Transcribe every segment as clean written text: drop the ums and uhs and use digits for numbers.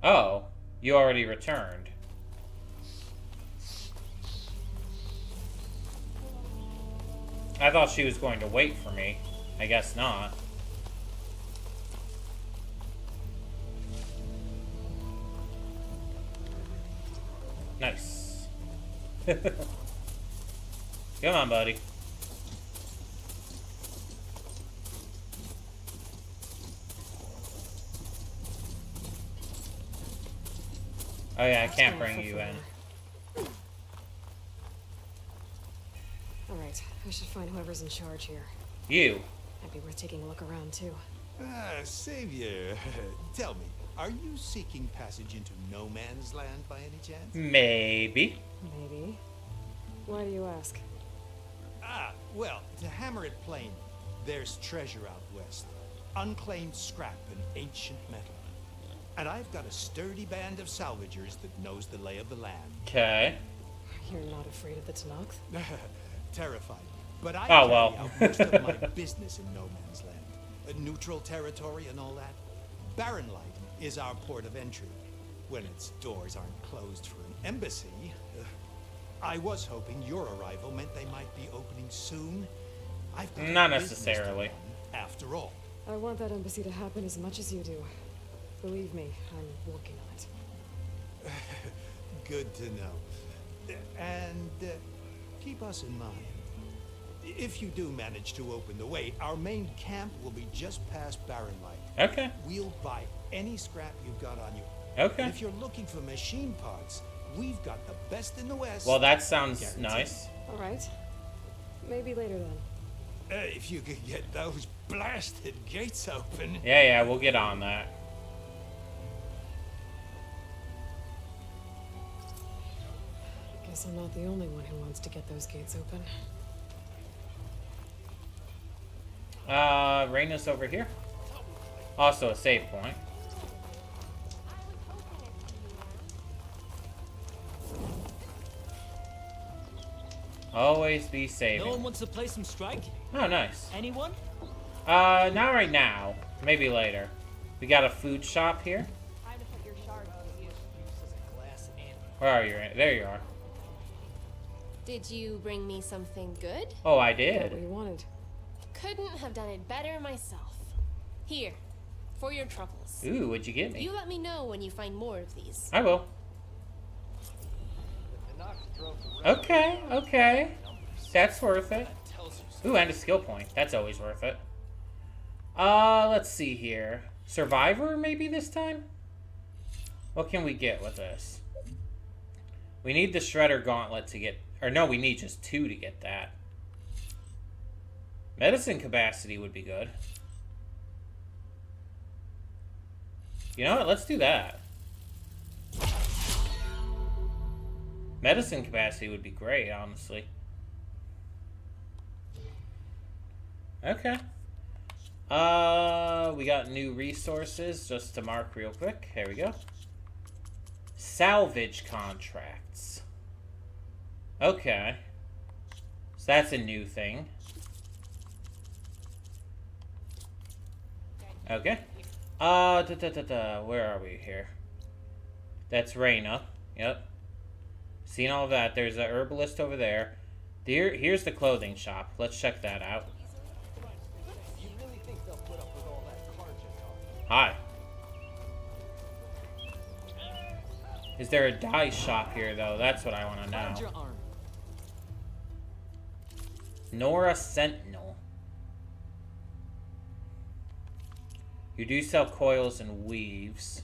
Oh, you already returned. I thought she was going to wait for me. I guess not. Nice. Come on, buddy. Oh yeah, I can't bring you in. Alright, I should find whoever's in charge here. You. Might be worth taking a look around, too. Savior, tell me, are you seeking passage into no man's land by any chance? Maybe. Maybe. Why do you ask? Well, to hammer it plain, there's treasure out west. Unclaimed scrap and ancient metal. And I've got a sturdy band of salvagers that knows the lay of the land. Okay. You're not afraid of the Tenakth? Terrified. But I Oh, carry well. out most of my business in no man's land. Neutral territory and all that. Barren Light is our port of entry. When its doors aren't closed for an embassy. I was hoping your arrival meant they might be opening soon. I've got Not business to necessarily. run, after all. I want that embassy to happen as much as you do. Believe me, I'm working on it. Good to know. And keep us in mind. If you do manage to open the way, our main camp will be just past Barren Light. Okay. We'll buy any scrap you've got on you. Okay. And if you're looking for machine parts, we've got the best in the West. Well, that sounds Guaranteed. nice. Alright. Maybe later then. If you could get those blasted gates open. Yeah, we'll get on that. Guess I'm not the only one who wants to get those gates open. Raina's over here. Also a save point. Always be saving. No one wants to play some strike? Oh, nice. Anyone? Not right now. Maybe later. We got a food shop here. Where are you? There you are. Did you bring me something good? Oh, I What did. you wanted. Couldn't have done it better myself. Here, for your troubles. Ooh, what'd you get me? You let me know when you find more of these. I will. Okay, okay. That's worth it. Ooh, and a skill point. That's always worth it. Let's see here. Survivor, maybe this time? What can we get with this? We need the Shredder Gauntlet to get... Or no, we need just 2 to get that. Medicine capacity would be good. You know what? Let's do that. Medicine capacity would be great, honestly. Okay. We got new resources just to mark real quick. Here we go. Salvage contracts. Okay. So that's a new thing. Okay. Where are we here? That's Reina. Yep. Seen all of that. There's a herbalist over there. Here's the clothing shop. Let's check that out. Hi. Is there a dye shop here, though? That's what I want to know. Nora Sentinel. You do sell coils and weaves.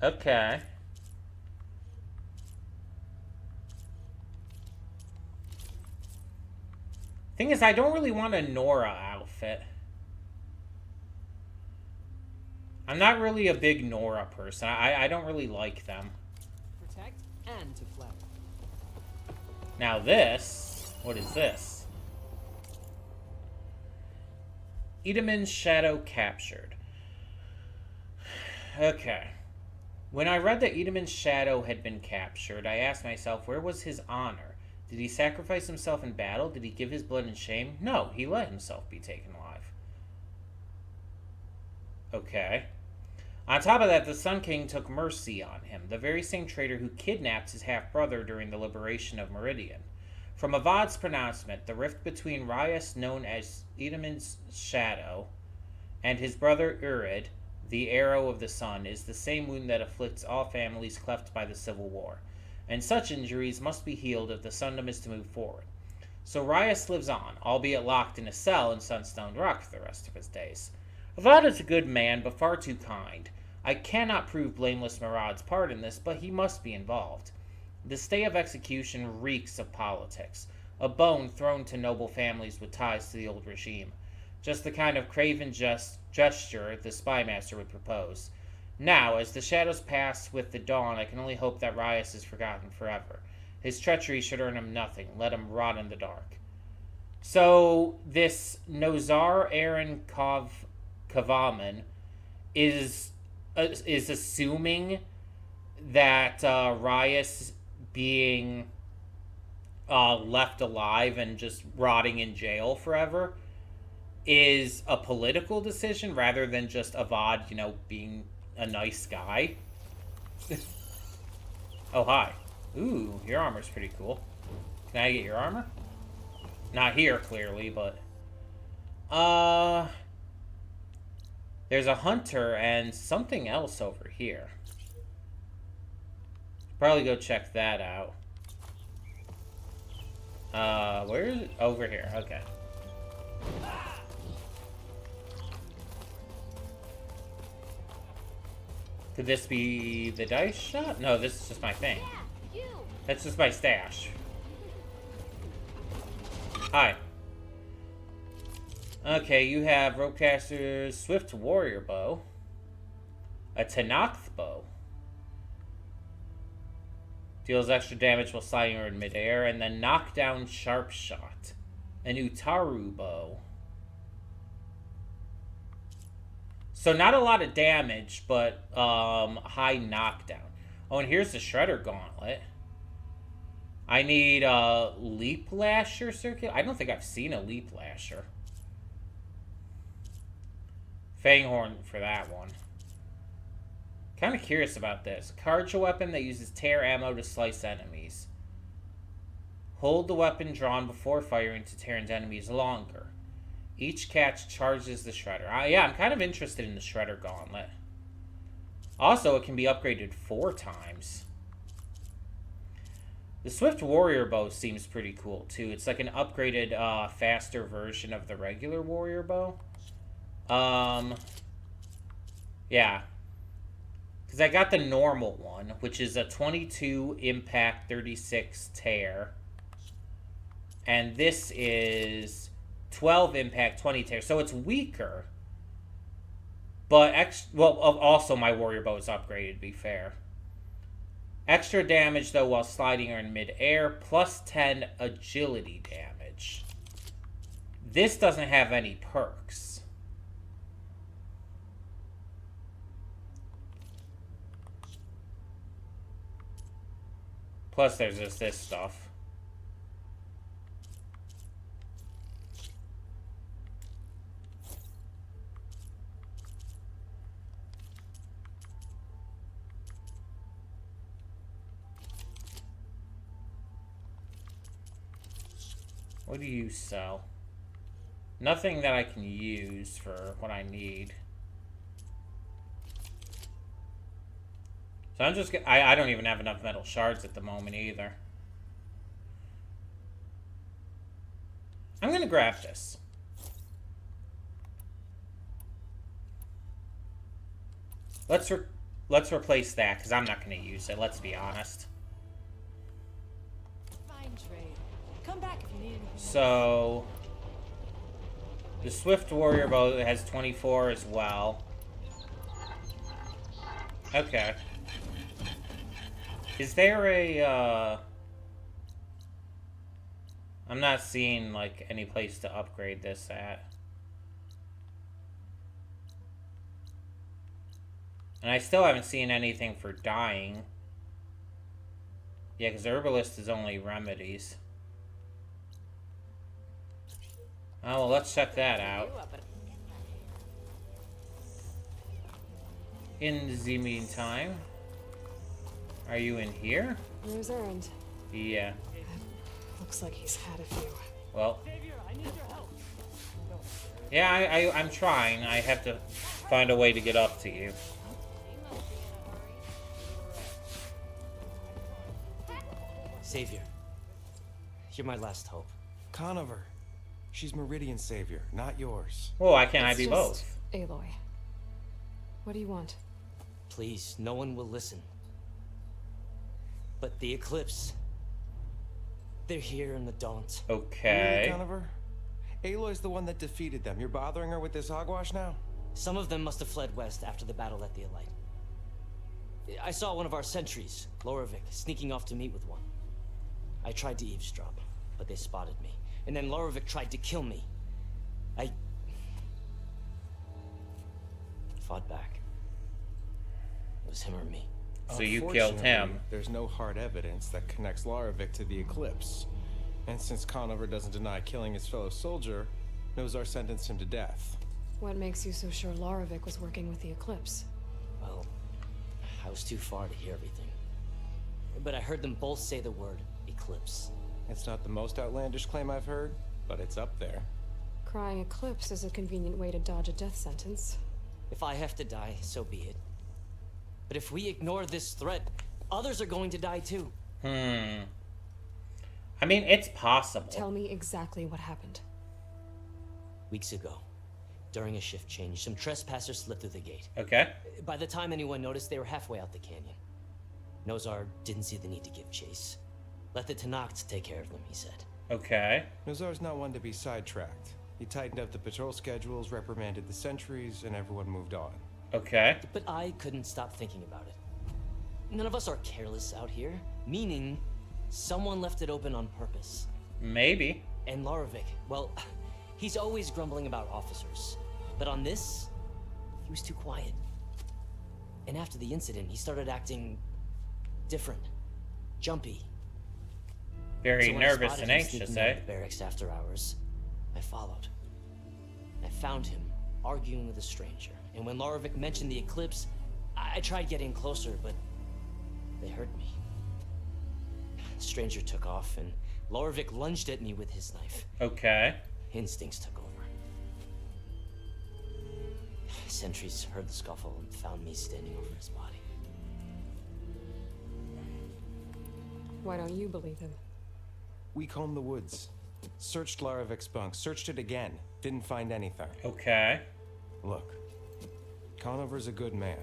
Okay. Thing is, I don't really want a Nora outfit. I'm not really a big Nora person. I don't really like them. Protect and to flatter. Now this, what is this? Edamon's shadow captured. Okay. When I read that Edamon's shadow had been captured, I asked myself, where was his honor? Did he sacrifice himself in battle? Did he give his blood in shame? No, he let himself be taken alive. Okay. On top of that, the Sun King took mercy on him, the very same traitor who kidnapped his half-brother during the liberation of Meridian. From Avad's pronouncement, the rift between Rias, known as Edamon's Shadow, and his brother Urid, the Arrow of the Sun, is the same wound that afflicts all families cleft by the Civil War, and such injuries must be healed if the Sundom is to move forward. So Rias lives on, albeit locked in a cell in Sunstone Rock for the rest of his days. Avad is a good man, but far too kind. I cannot prove blameless Murad's part in this, but he must be involved. The stay of execution reeks of politics, a bone thrown to noble families with ties to the old regime. Just the kind of craven gesture the spymaster would propose. Now, as the shadows pass with the dawn, I can only hope that Rias is forgotten forever. His treachery should earn him nothing. Let him rot in the dark. So, this Nozar Aaron Kavaman is assuming that Rias being left alive and just rotting in jail forever is a political decision rather than just Avad, being a nice guy. Oh, hi. Ooh, your armor's pretty cool. Can I get your armor? Not here, clearly, but... There's a hunter and something else over here. Probably go check that out. Where is it? Over here, okay. Could this be the dice shop? No, this is just my thing. That's just my stash. Hi. Okay, you have Ropecaster's Swift Warrior Bow. A Tenakth Bow. Deals extra damage while sliding or in midair. And then Knockdown Sharp Shot. An Utaru Bow. So not a lot of damage, but high knockdown. Oh, and here's the Shredder Gauntlet. I need a Leap Lasher circuit. I don't think I've seen a Leap Lasher. Fanghorn for that one. Kind of curious about this. Charge a weapon that uses tear ammo to slice enemies. Hold the weapon drawn before firing to tear into enemies longer. Each catch charges the Shredder. Yeah, I'm kind of interested in the Shredder Gauntlet. Also, it can be upgraded 4 times. The Swift Warrior Bow seems pretty cool, too. It's like an upgraded, faster version of the regular Warrior Bow. Yeah. Because I got the normal one, which is a 22 impact, 36 tear. And this is 12 impact, 20 tear. So it's weaker. But, also my Warrior Bow is upgraded, to be fair. Extra damage, though, while sliding or in mid-air. Plus 10 agility damage. This doesn't have any perks. Plus, there's just this stuff. What do you sell? Nothing that I can use for what I need. So I'm just... I don't even have enough metal shards at the moment either. I'm gonna grab this. Let's replace that, because I'm not gonna use it, let's be honest. Fine trade. Come back if you need anything. So... the Swift Warrior Bow has 24 as well. Okay. Is there a, I'm not seeing, like, any place to upgrade this at. And I still haven't seen anything for dying. Yeah, because Herbalist is only remedies. Oh, well, let's check that out. In the meantime, are you in here? Where's Errand? Yeah. Looks like he's had a few. Well. Savior, I need your help. Yeah, I'm trying. I have to find a way to get up to you. He must be in a hurry. Savior, you're my last hope. Conover. She's Meridian's savior, not yours. Well, why can't I It's be just both? Aloy. What do you want? Please, no one will listen. But the Eclipse... They're here in the Daunt. Okay. Really, Conover? Aloy's the one that defeated them. You're bothering her with this hogwash now? Some of them must have fled west after the battle at the Elite. I saw one of our sentries, Lorevic, sneaking off to meet with one. I tried to eavesdrop, but they spotted me. And then Lorevic tried to kill me. I... fought back. It was him or me. So you killed him. Unfortunately, there's no hard evidence that connects Lorevic to the Eclipse. And since Conover doesn't deny killing his fellow soldier, Nozar sentenced him to death. What makes you so sure Lorevic was working with the Eclipse? Well, I was too far to hear everything. But I heard them both say the word Eclipse. It's not the most outlandish claim I've heard, but it's up there. Crying Eclipse is a convenient way to dodge a death sentence. If I have to die, so be it. But if we ignore this threat, others are going to die too. I mean, it's possible. Tell me exactly what happened. Weeks ago, during a shift change, some trespassers slipped through the gate. Okay. By the time anyone noticed, they were halfway out the canyon. Nozar didn't see the need to give chase. Let the Tenakth take care of them, he said. Okay. Nozar's not one to be sidetracked. He tightened up the patrol schedules, reprimanded the sentries, and everyone moved on. Okay. But I couldn't stop thinking about it. None of us are careless out here, meaning someone left it open on purpose. Maybe. And Lorevic, well, he's always grumbling about officers. But on this, he was too quiet. And after the incident, he started acting different, jumpy. Very So when I nervous spotted and him anxious, sneaking out eh? of the barracks after hours, I followed. I found him arguing with a stranger. And when Lorevic mentioned the Eclipse, I tried getting closer, but they heard me. The stranger took off, and Lorevic lunged at me with his knife. Okay. Instincts took over. Sentries heard the scuffle and found me standing over his body. Why don't you believe him? We combed the woods, searched Larevic's bunk, searched it again, didn't find anything. Okay. Look, Conover's a good man.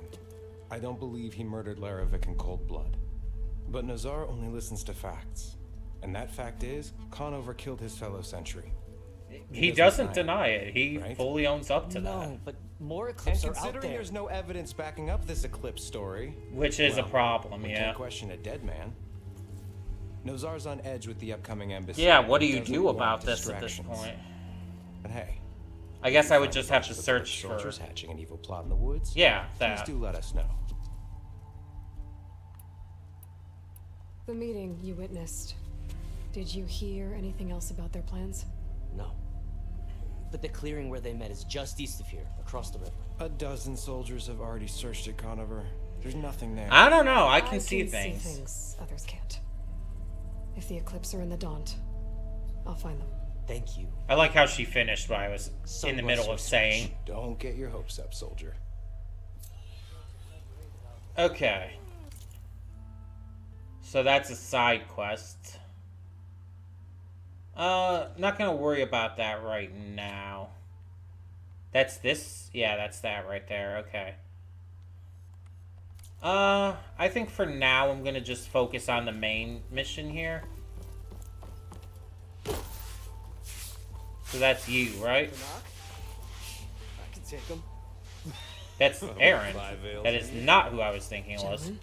I don't believe he murdered Larevic in cold blood. But Nozar only listens to facts. And that fact is, Conover killed his fellow sentry. He doesn't deny it. He right? fully owns up to that. No, but more And Eclipse are out considering there. there's no evidence backing up this Eclipse story... Which is a well, problem, we yeah. can't question a dead man. Nozar's on edge with the upcoming embassy. Yeah, what do He you doesn't do want about this at this distractions. point? But hey, I guess I would find just a have bunch to of search Eclipse for... soldiers hatching an evil plot in the woods. Yeah, Please that. do let us know. The meeting you witnessed. Did you hear anything else about their plans? No. But the clearing where they met is just east of here, across the river. A dozen soldiers have already searched it, Conover. There's nothing there. I don't know. I can see things. See things others can't. If the Eclipse are in the Daunt, I'll find them. Thank you. I like how she finished what I was So in the bless middle your of search. saying. Don't get your hopes up, soldier. Okay. So that's a side quest. Not gonna worry about that right now. That's this? Yeah, that's that right there. Okay. I think for now I'm gonna just focus on the main mission here. So that's you, right? I can take them. That's Aaron. 5 ales, That is not who I was thinking it was. Gentlemen,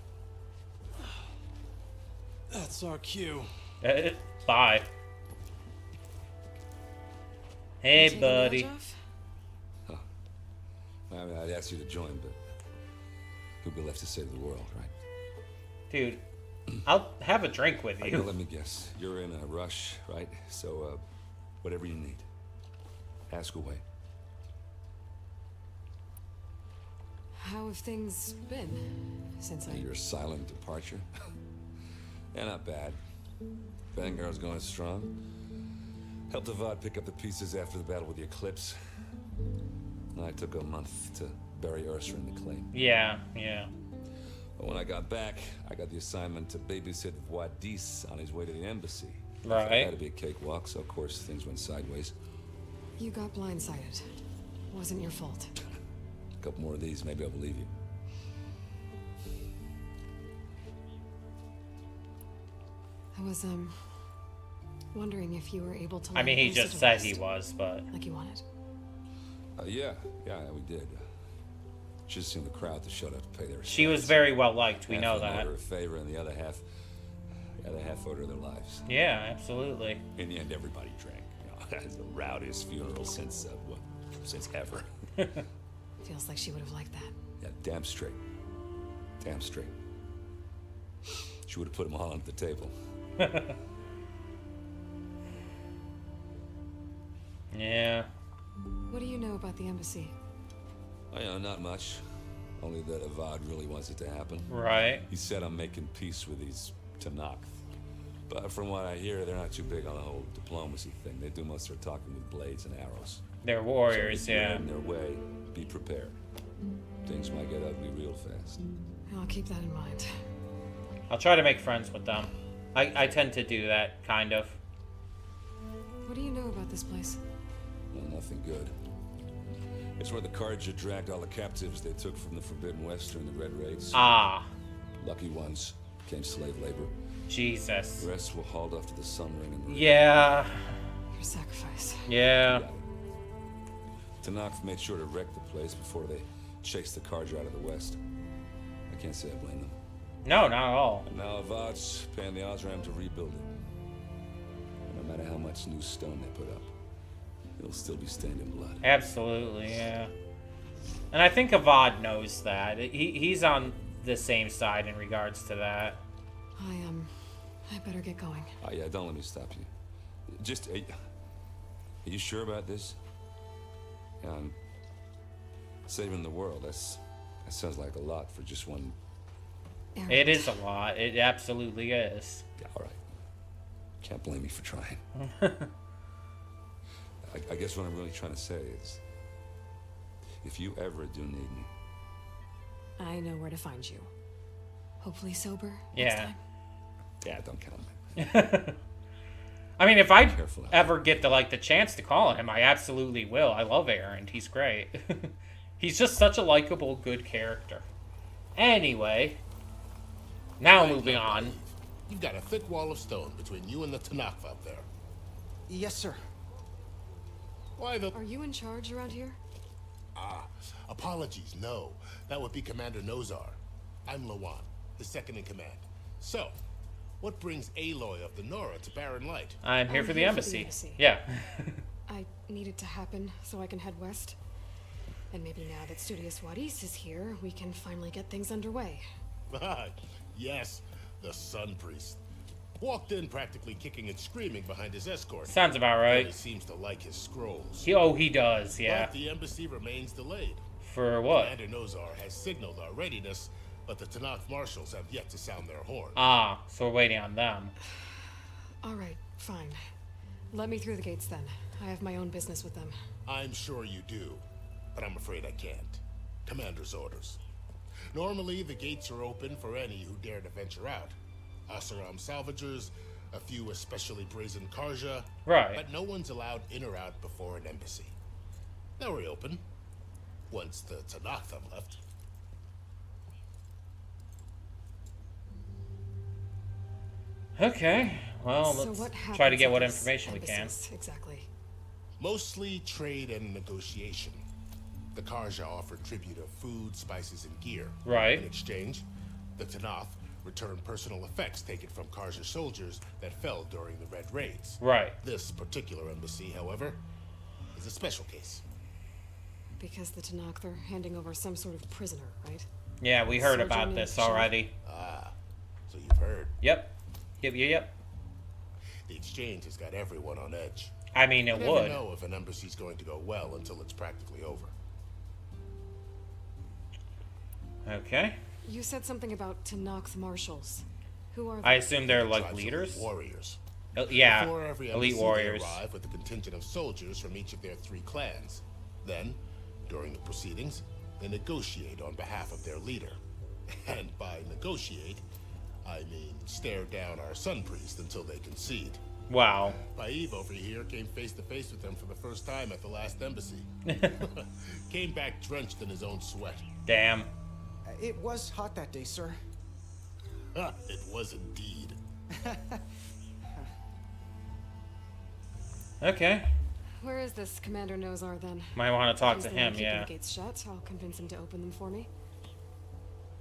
That's our cue. Bye. Hey, taking the edge buddy. off? I mean, I'd ask you to join, but who'd be left to save the world, right? Dude, I'll have a drink with Now, you. let me guess. You're in a rush, right? So, whatever you need, ask away. How have things been since I... Your silent departure? Yeah, not bad. Vanguard's going strong. Helped Avad pick up the pieces after the battle with the Eclipse. I took a month to bury Ursa in the claim. Yeah, yeah. But when I got back, I got the assignment to babysit Wadis on his way to the embassy. Right. It had to be a cakewalk, so of course things went sideways. You got blindsided. Wasn't your fault. A couple more of these, maybe I'll believe you. I was, wondering if you were able to... I mean, he learn Ursa just to said rest, he was, but... like you wanted. Yeah, we did. Just seen the crowd that showed up to pay their respects. She was very well liked, we Half know of them owed that. her a favor, and the other half owed her their lives. Yeah, absolutely. In the end, everybody drank. You know, the rowdiest funeral since ever. Feels like she would have liked that. Yeah, damn straight. Damn straight. She would have put them all on the table. Yeah. What do you know about the embassy? Not much. Only that Avad really wants it to happen. Right. He said I'm making peace with these Tenakth. But from what I hear, they're not too big on the whole diplomacy thing. They do most of their talking with blades and arrows. They're warriors, So if you're yeah. in their way, be prepared. Things might get ugly real fast. I'll keep that in mind. I'll try to make friends with them. I tend to do that, kind of. What do you know about this place? Well, nothing good. It's where the Carja dragged all the captives they took from the Forbidden West during the Red Raids. Ah. Lucky ones became slave labor. Jesus. The rest were hauled off to the Sun Ring and Yeah. Your sacrifice. Yeah. Tenakth made sure to wreck the place before they chased the Carja out of the West. I can't say I blame them. No, not at all. And now Avad's paying the Osram to rebuild it. And no matter how much new stone they put up, it'll still be stained in blood. Absolutely, yeah. And I think Avad knows that. He's on the same side in regards to that. I better get going. Oh yeah, don't let me stop you. Just, are you sure about this? Yeah, I'm saving the world. That sounds like a lot for just one. Errand. It is a lot. It absolutely is. Yeah, all right. Can't blame me for trying. I guess what I'm really trying to say is, if you ever do need me, I know where to find you. Hopefully sober next Yeah. time. yeah, don't count on me. I mean, if I Careful out ever get the chance to call him, I absolutely will. I love Aaron. He's great. He's just such a likable, good character. Anyway, now moving on. You've got a thick wall of stone between you and the Tenakth up there. Yes, sir. Why the... Are you in charge around here? Apologies, no. That would be Commander Nozar. I'm Lawan, his second in command. So, what brings Aloy of the Nora to Barren Light? I'm here I'm for the here for the embassy. embassy. Yeah. I need it to happen so I can head west. And maybe now that Studious Wadis is here, we can finally get things underway. Yes, the Sun Priest. Walked in practically kicking and screaming behind his escort. Sounds about Really right. seems to like his scrolls. He does, yeah. But the embassy remains delayed. For what? Commander Nozar has signaled our readiness, but the Tenakth marshals have yet to sound their horn. Ah, so we're waiting on them. All right, fine. Let me through the gates then. I have my own business with them. I'm sure you do, but I'm afraid I can't. Commander's orders. Normally, the gates are open for any who dare to venture out. Asaram salvagers, a few especially brazen Karja. Right. But no one's allowed in or out before an embassy. They'll reopen once the Tenakth have left. Okay. Well, So let's what try to happens get at what these information we can. embassies, exactly? Mostly trade and negotiation. The Karja offer tribute of food, spices, and gear. Right. In exchange, the Tenakth return personal effects taken from Karja soldiers that fell during the Red Raids. Right. This particular embassy, however, is a special case. Because the Tenakth are handing over some sort of prisoner, right? Yeah, we heard Soldier about named this Shaw. already. So you've heard. Yep. Yep. The exchange has got everyone on edge. I mean, it You never would. know if an embassy's going to go well until it's practically over. Okay. You said something about Tenakth marshals. Who are they? I assume they're like Tribes of leaders. warriors. Yeah, Before every elite embassy, warriors. They arrive with a contingent of soldiers from each of their 3 clans. Then, during the proceedings, they negotiate on behalf of their leader. And by negotiate, I mean stare down our sun priest until they concede. Wow. Paeve over here came face to face with them for the first time at the last embassy. Came back drenched in his own sweat. Damn. It was hot that day, sir. It was indeed. Okay. Where is this Commander Nozar then? Might want to talk He's to the one him, keeping yeah. the gates shut. I'll convince him to open them for me.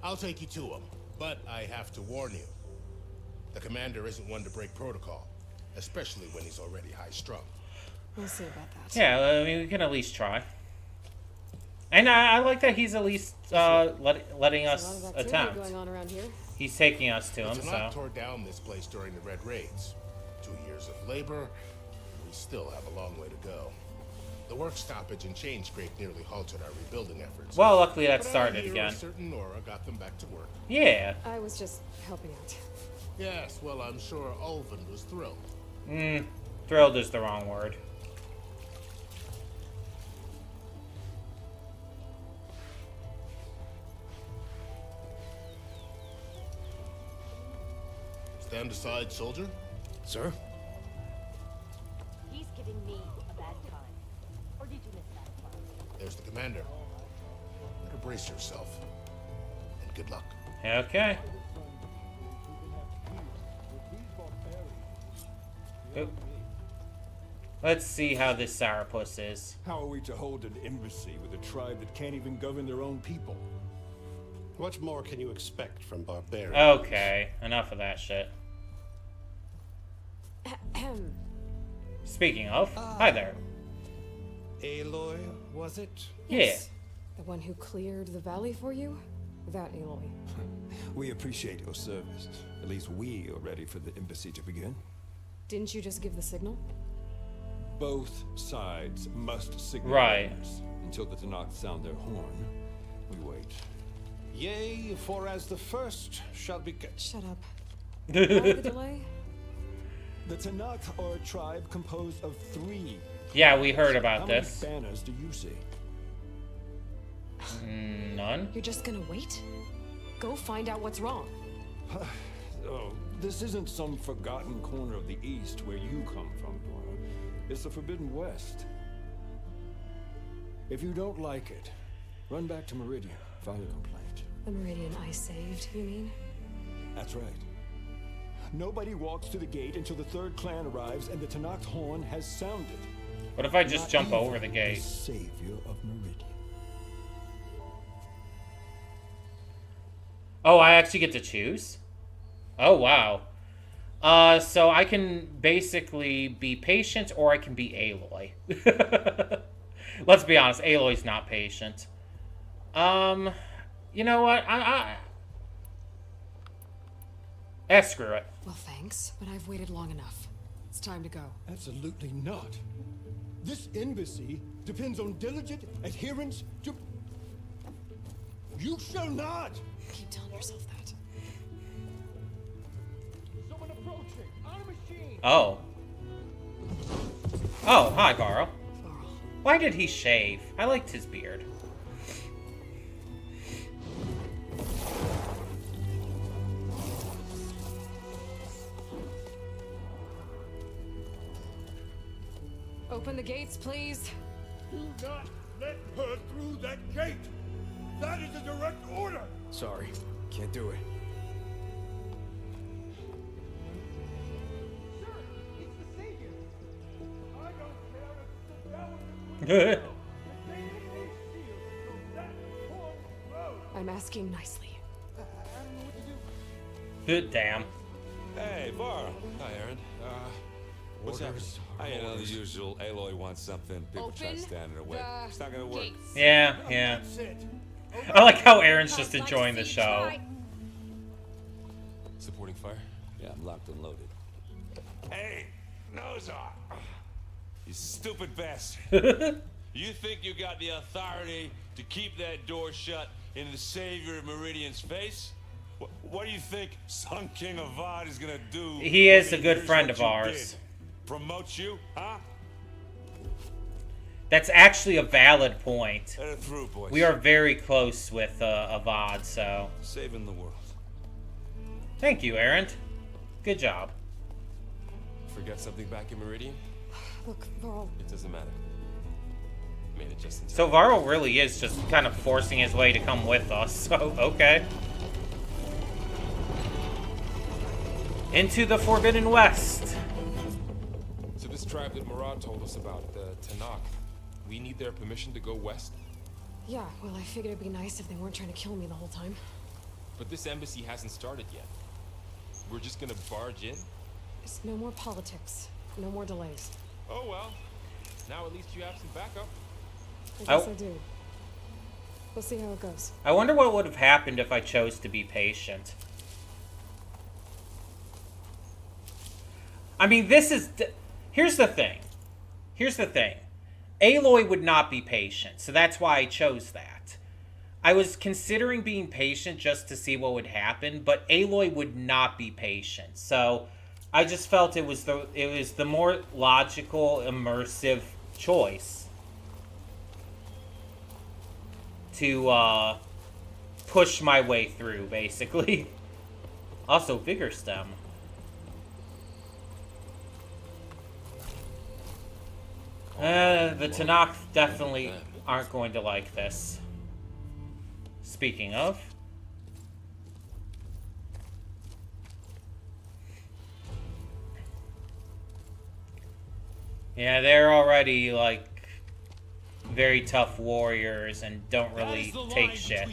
I'll take you to him, but I have to warn you. The commander isn't one to break protocol, especially when he's already high-strung. We'll see about that. Yeah, I mean, we can at least try. And I like that he's at least letting There's a us lot of activity attempt. going on around here. He's taking us to him, Tenakth so. tore down this place during the Red Raids. 2 years of labor, we still have a long way to go. The work stoppage and chain scrape nearly halted our rebuilding efforts. Well, luckily that But I started hear again. a certain Nora got them back to work. Yeah. I was just helping out. Yes, well, I'm sure Ulvin was thrilled. Thrilled is the wrong word. Stand aside, soldier. Sir? He's giving me a bad time. Or did you miss that part? There's the commander. Better brace yourself. And good luck. Okay. Oop. Let's see how this sourpuss is. How are we to hold an embassy with a tribe that can't even govern their own people? What more can you expect from barbarians? Okay, enough of that shit. Speaking of, hi there. Aloy, was it? Yes. The one who cleared the valley for you? That Aloy. We appreciate your service. At least we are ready for the embassy to begin. Didn't you just give the signal? Both sides must signal Right. readiness. Until the Tenakth sound their horn, we wait. Yea, for as the first shall be... Shut up. Why the delay? The Tenakth are a tribe composed of 3. Yeah, we heard How about many this. banners do you see? None? You're just gonna wait? Go find out what's wrong. Oh, this isn't some forgotten corner of the East where you come from, Dora. It's the Forbidden West. If you don't like it, run back to Meridian, file a complaint. The Meridian I saved, you mean? That's right. Nobody walks to the gate until the 3rd clan arrives and the Tenakth horn has sounded. What if I just Not jump even over the gate? Savior of Meridian. Oh, I actually get to choose? Oh, wow. So I can basically be patient or I can be Aloy. Let's be honest, Aloy's not patient. You know what? Screw it. Well, thanks, but I've waited long enough. It's time to go. Absolutely not. This embassy depends on diligent adherence to... You shall not! Keep telling yourself that. Someone approaching! On a machine! Oh. Oh, hi, Carl. Laurel. Why did he shave? I liked his beard. Open the gates, please. Do not let her through that gate! That is a direct order! Sorry, can't do it. I'm asking nicely. Good damn. Hey, Var. Hi, Aaron. What's happening? Orders, I know the usual. Aloy wants something. People try to Open stand in her way. the It's not gonna work. gates. Yeah, yeah. That's it! I like how Aaron's just I'd like to enjoying the see you show. try. Supporting fire? Yeah, I'm locked and loaded. Hey, Nozar! You stupid bastard! You think you got the authority to keep that door shut in the savior of Meridian's face? What do you think Sun King Avad is gonna do? He is when a good hears friend what of you ours. did? Promote you, huh? That's actually a valid point. Let it through, boys. We are very close with Avad, so... Saving the world. Thank you, Aaron. Good job. Forget something back in Meridian? Look, Varl. It doesn't matter. Made it just in time. So Varl really is just kind of forcing his way to come with us, so okay. Into the Forbidden West. So this tribe that Murad told us about, the Tenakth, we need their permission to go west? Yeah, well, I figured it'd be nice if they weren't trying to kill me the whole time. But this embassy hasn't started yet. We're just gonna barge in? There's no more politics. No more delays. Oh well. Now at least you have some backup. I guess I do. We'll see how it goes. I wonder what would have happened if I chose to be patient. I mean, this is... Here's the thing. Here's the thing. Aloy would not be patient, so that's why I chose that. I was considering being patient just to see what would happen, but Aloy would not be patient. So I just felt it was the more logical, immersive choice to push my way through, basically. Also, Vigor Stem. The Tenakth definitely aren't going to like this. Speaking of... Yeah, they're already, like, very tough warriors and don't really take shit.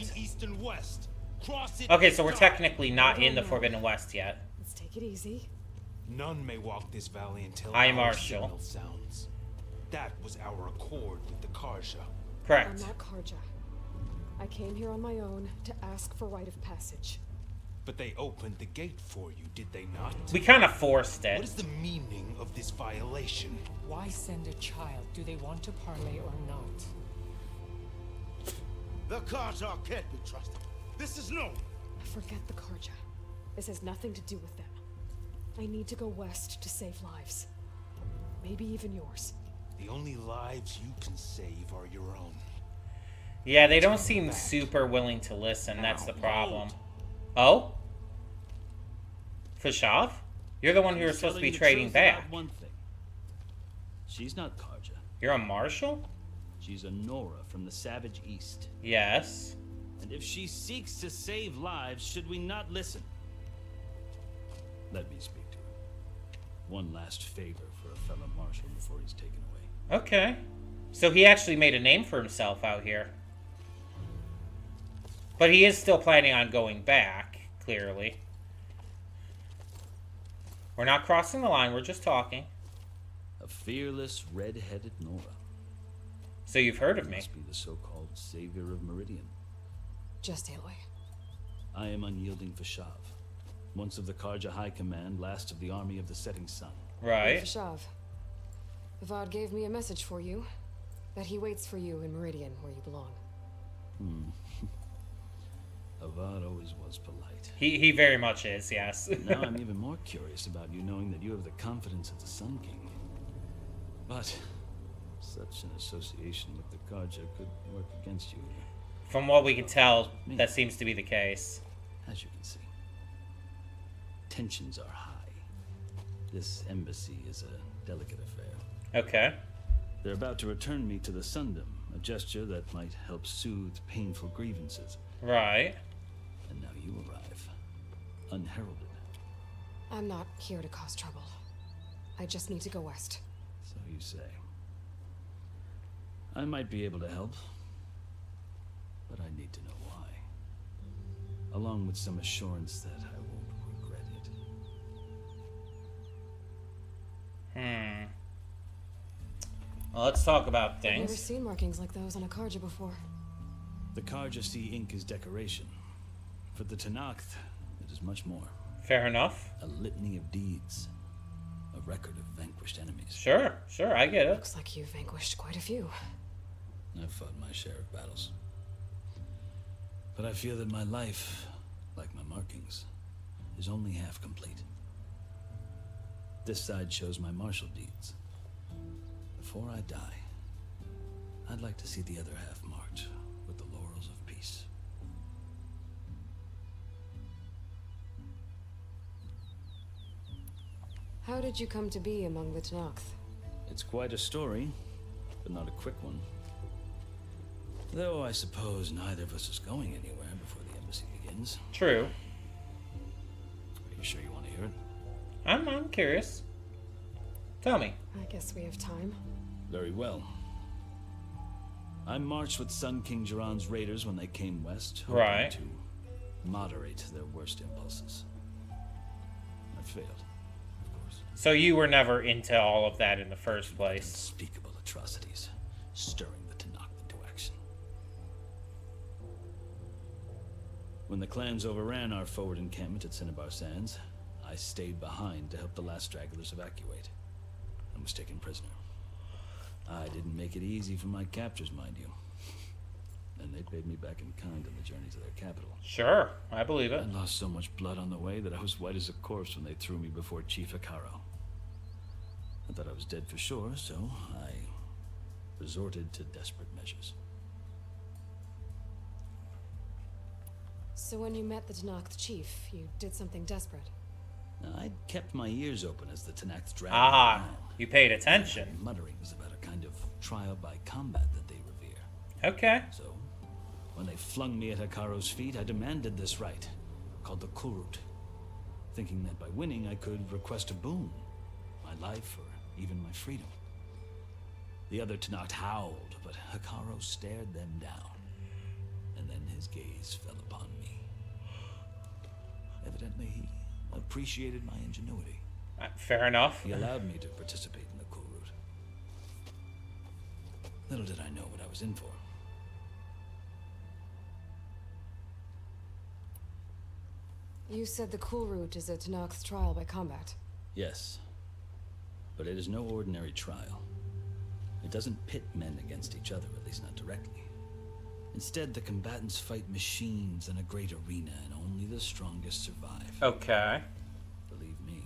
Okay, so we're technically not in the Forbidden West yet. Let's take it easy. None may walk this valley until I, our Marshall. signal sounds. That was our accord with the Karja. Correct. I'm not Karja. I came here on my own to ask for rite of passage. But they opened the gate for you, did they not? We kind of forced it. What is the meaning of this violation? Why send a child? Do they want to parley or not? The Karja can't be trusted. This is known. Forget the Karja. This has nothing to do with them. I need to go west to save lives. Maybe even yours. The only lives you can save are your own. Yeah, they don't seem super willing to listen. That's the problem. Oh? Fishav? You're the one who was supposed to be trading back. One thing. She's not Karja. You're a marshal? She's a Nora from the Savage East. Yes. And if she seeks to save lives, should we not listen? Let me speak to her. One last favor for a fellow marshal before he's taken away. Okay. So he actually made a name for himself out here. But he is still planning on going back, clearly. We're not crossing the line, we're just talking. A fearless, red-headed Nora. So you've heard of me. Must be the so-called savior of Meridian. Just Aloy. I am unyielding Fishav. Once of the Karja High Command, last of the army of the setting sun. Right. Fishav. Avad gave me a message for you. That he waits for you in Meridian, where you belong. Avad always was polite. He very much is, yes. Now I'm even more curious about you knowing that you have the confidence of the Sun King. But such an association with the Karja could work against you. From what we can tell, that seems to be the case. As you can see, tensions are high. This embassy is a delicate affair. Okay. They're about to return me to the Sundom, a gesture that might help soothe painful grievances. Right. And now you arrive, unheralded. I'm not here to cause trouble. I just need to go west. So you say. I might be able to help, but I need to know why. Along with some assurance that I won't regret it. Well, let's talk about I've never things. seen markings like those on a Karja before. The Karja see ink as decoration. For the Tenakth, it is much more. Fair enough. A litany of deeds. A record of vanquished enemies. Sure, I get it. Looks like you've vanquished quite a few. I've fought my share of battles. But I feel that my life, like my markings, is only half complete. This side shows my martial deeds. Before I die, I'd like to see the other half marked with the laurels of peace. How did you come to be among the Tenakth? It's quite a story, but not a quick one. Though I suppose neither of us is going anywhere before the embassy begins. True. Are you sure you want to hear it? I'm curious. Tell me. I guess we have time. Very well. I marched with Sun King Jiran's raiders when they came west, hoping to moderate their worst impulses. I failed, of course. So you were never into all of that in the first place. Unspeakable atrocities, stirring the Tenakth into action. When the clans overran our forward encampment at Cinnabar Sands, I stayed behind to help the last stragglers evacuate, and was taken prisoner. I didn't make it easy for my captors, mind you. And they paid me back in kind on the journey to their capital. Sure, I believe it. I lost so much blood on the way that I was white as a corpse when they threw me before Chief Hekaro. I thought I was dead for sure, so I resorted to desperate measures. So when you met the Tenakth chief, you did something desperate? I'd kept my ears open as the Tenakth dragged Ah, me around. you paid attention. Mutterings about a kind of trial by combat that they revere. Okay. So, when they flung me at Hekaro's feet, I demanded this right, called the Kurut, thinking that by winning I could request a boon, my life or even my freedom. The other Tenakth howled, but Hekaro stared them down, and then his gaze fell upon me. Evidently, he appreciated my ingenuity. Fair enough. He allowed me to participate in the Kurut. Little did I know what I was in for. You said the Cool Route is a Tenakth trial by combat. Yes, but it is no ordinary trial. It doesn't pit men against each other, at least not directly. Instead, the combatants fight machines in a great arena, and only the strongest survive. Okay. Believe me,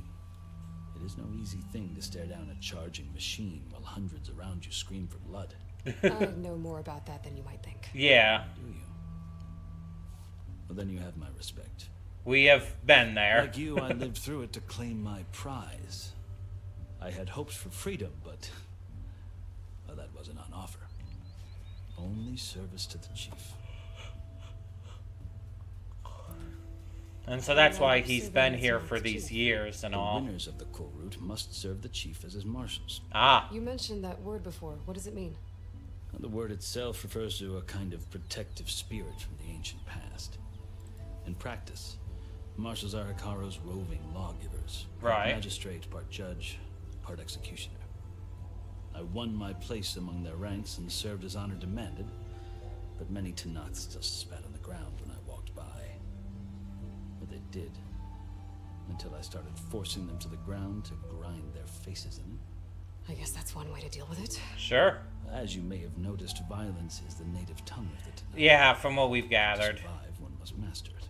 it is no easy thing to stare down a charging machine while hundreds around you scream for blood. I know more about that than you might think. Yeah. Do you? Well, then you have my respect. We have been there. Like you, I lived through it to claim my prize. I had hopes for freedom, but well, that wasn't on offer. Only service to the chief. And so that's why he's been here for these years and all. The winners of the Kurut must serve the chief as his marshals. Ah. You mentioned that word before. What does it mean? The word itself refers to a kind of protective spirit from the ancient past. In practice, marshals are Hekaro's roving lawgivers. Right. Part magistrate, part judge, part executioner. I won my place among their ranks and served as honor demanded, but many Tenakth still spat on the ground when I walked by. But they did, until I started forcing them to the ground to grind their faces in it. I guess that's one way to deal with it. Sure. As you may have noticed, violence is the native tongue of the Tenakth. Yeah, from what we've gathered. To survive, one must master it.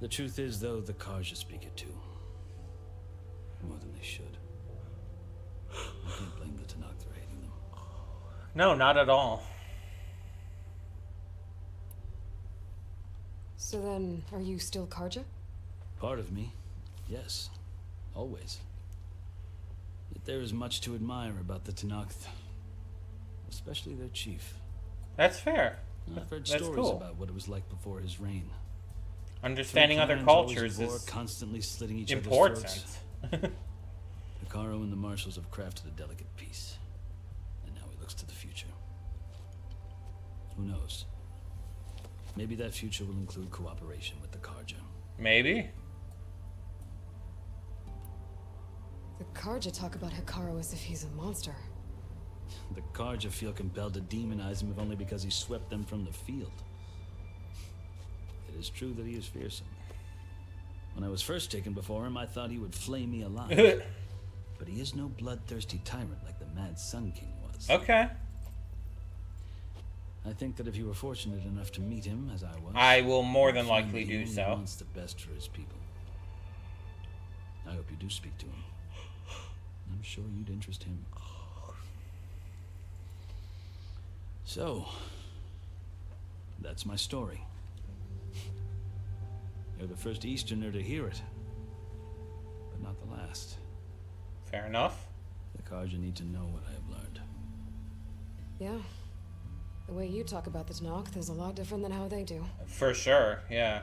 The truth is, though, the Karja speak it too. More than they should. I can't blame the Tenakth for hating them. No, not at all. So then, are you still Karja? Part of me, yes. Always. Yet there is much to admire about the Tenakth. Especially their chief. That's fair. I've heard That's stories cool. about what it was like before his reign. Understanding other Clans always cultures at war, is constantly slitting each other's important. throats. Hekaro and the marshals have crafted a delicate peace, and now he looks to the future. Who knows? Maybe that future will include cooperation with the Karja. Maybe. The Karja talk about Hekaro as if he's a monster. The Karja feel compelled to demonize him if only because he swept them from the field. It is true that he is fearsome. When I was first taken before him, I thought he would flay me alive. But he is no bloodthirsty tyrant like the Mad Sun King was. Okay. I think that if you were fortunate enough to meet him, as I was, I will more than you'd find likely that he do only so. wants the best for his people. I hope you do speak to him. I'm sure you'd interest him. So, that's my story. You're the first Easterner to hear it, but not the last. Fair enough. The Karja need to know what I have learned. Yeah. The way you talk about the Tenakth is a lot different than how they do. For sure, yeah.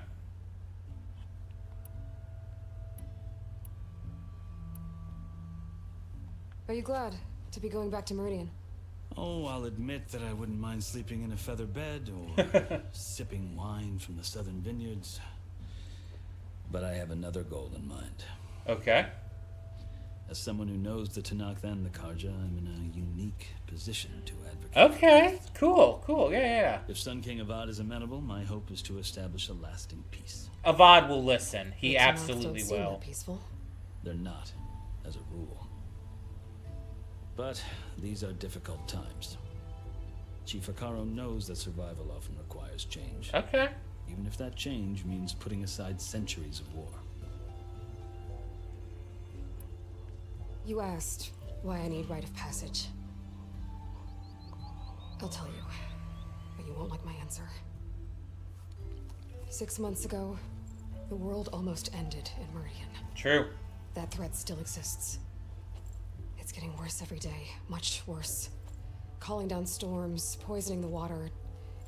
Are you glad to be going back to Meridian? Oh, I'll admit that I wouldn't mind sleeping in a feather bed or sipping wine from the southern vineyards. But I have another goal in mind. Okay. As someone who knows the Tenakth and the Karja, I'm in a unique position to advocate. Okay, cool, yeah. If Sun King Avad is amenable, my hope is to establish a lasting peace. Avad will listen. He The Tenakth absolutely don't seem will. that peaceful. They're not, as a rule. But these are difficult times. Chief Akaro knows that survival often requires change. Okay. Even if that change means putting aside centuries of war. You asked why I need rite of passage. I'll tell you, but you won't like my answer. 6 months ago, the world almost ended in Meridian. True. That threat still exists. It's getting worse every day, much worse. Calling down storms, poisoning the water,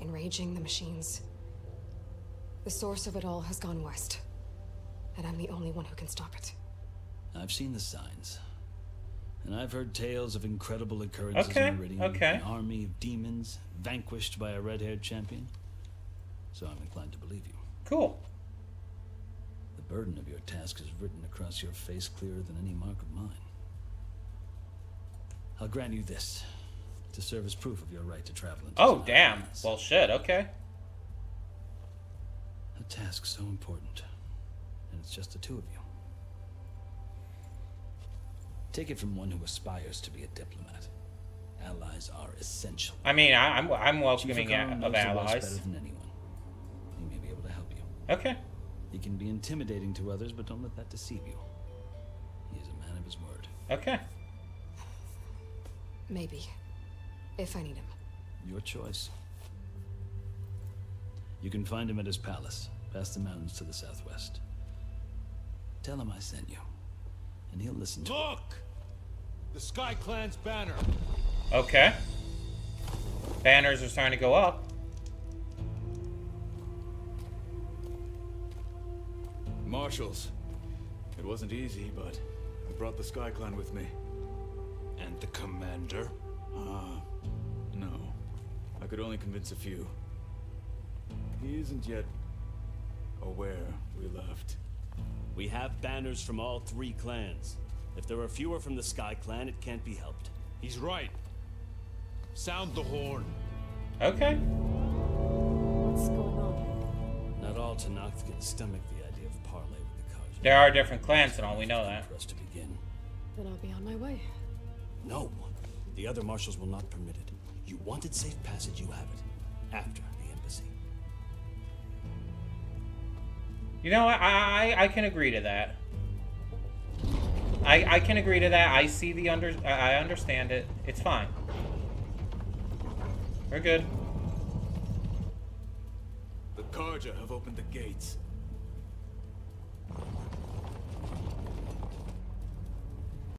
enraging the machines. The source of it all has gone west, and I'm the only one who can stop it. I've seen the signs. And I've heard tales of incredible occurrences Okay, in Meridian. okay. An army of demons vanquished by a red-haired champion. So I'm inclined to believe you. Cool. The burden of your task is written across your face clearer than any mark of mine. I'll grant you this, to serve as proof of your right to travel into Oh, Tenakth damn. lands. Well, shit, okay. A task so important, and it's just the two of you. Take it from one who aspires to be a diplomat. Allies are essential. I mean, I'm welcoming Chief Akaro of knows the West allies. better than anyone. He may be able to help you. Okay. He can be intimidating to others, but don't let that deceive you. He is a man of his word. Okay. Maybe. If I need him. Your choice. You can find him at his palace, past the mountains to the southwest. Tell him I sent you, and he'll listen to Look! The Sky Clan's banner. Okay. Banners are starting to go up. Marshals. It wasn't easy, but I brought the Sky Clan with me. And the commander? No. I could only convince a few. He isn't yet aware we left. We have banners from all 3 clans. If there are fewer from the Sky Clan, it can't be helped. He's right. Sound the horn. Okay. What's going on? Not all Tenakth can stomach the idea of parley with the Karja. There are different clans and all, we know that. For us to begin. Then I'll be on my way. No. The other marshals will not permit it. You wanted safe passage, you have it. After the embassy. You know what? I can agree to that. I can agree to that. I see the I understand it. It's fine. We're good. The Karja have opened the gates.